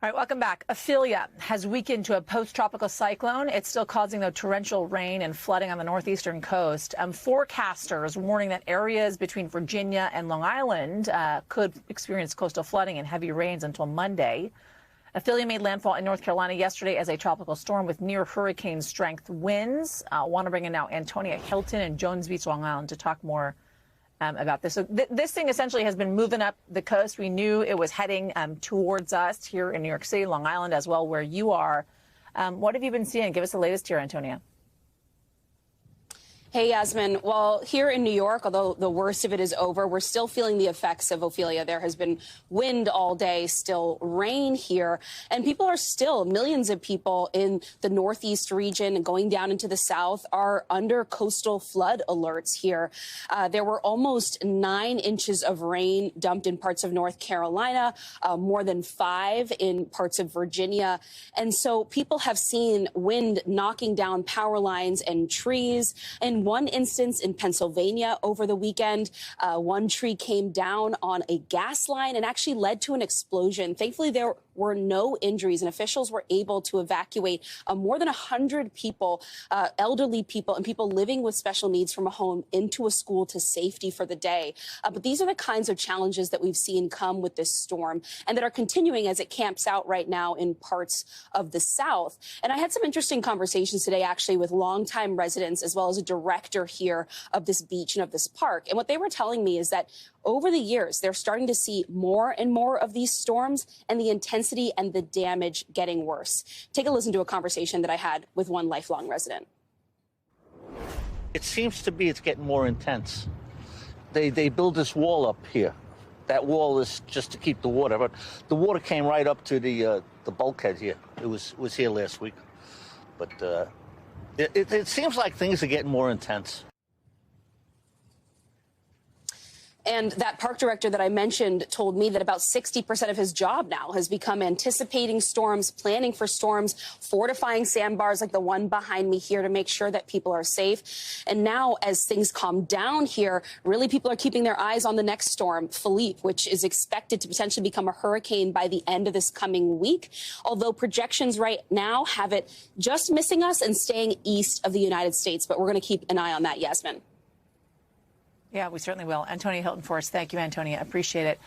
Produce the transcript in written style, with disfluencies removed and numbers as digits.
All right, welcome back. Ophelia has weakened to a post-tropical cyclone. It's still causing the torrential rain and flooding on the northeastern coast. Forecasters warning that areas between Virginia and Long Island could experience coastal flooding and heavy rains until Monday. Ophelia made landfall in North Carolina yesterday as a tropical storm with near hurricane strength winds. I want to bring in now Antonia Hilton in Jones Beach, Long Island, to talk more about this. So this thing essentially has been moving up the coast. We knew it was heading towards us here in New York City, Long Island as well, where you are. What have you been seeing? Give us the latest here, Antonia. Hey, Yasmin. Well, here in New York, although the worst of it is over, we're still feeling the effects of Ophelia. There has been wind all day, still rain here, and people are still, millions of people in the northeast region and going down into the south are under coastal flood alerts here. There were almost 9 inches of rain dumped in parts of North Carolina, more than 5 in parts of Virginia. And so people have seen wind knocking down power lines and trees. In one instance in Pennsylvania over the weekend, one tree came down on a gas line and actually led to an explosion. Thankfully, there were no injuries, and officials were able to evacuate more than 100 people, elderly people and people living with special needs from a home into a school to safety for the day. But these are the kinds of challenges that we've seen come with this storm and that are continuing as it camps out right now in parts of the South. And I had some interesting conversations today, actually, with longtime residents as well as a director here of this beach and of this park. And what they were telling me is that over the years, they're starting to see more and more of these storms and the intensity and the damage getting worse. Take a listen to a conversation that I had with one lifelong resident. It seems to be it's getting more intense. They build this wall up here. That wall is just to keep the water, but the water came right up to the bulkhead here. It was here last week, but it seems like things are getting more intense. And that park director that I mentioned told me that about 60% of his job now has become anticipating storms, planning for storms, fortifying sandbars like the one behind me here to make sure that people are safe. And now, as things calm down here, really people are keeping their eyes on the next storm, Philippe, which is expected to potentially become a hurricane by the end of this coming week. Although projections right now have it just missing us and staying east of the United States. But we're going to keep an eye on that, Yasmin. Yeah, we certainly will. Antonia Hilton for us. Thank you, Antonia. Appreciate it.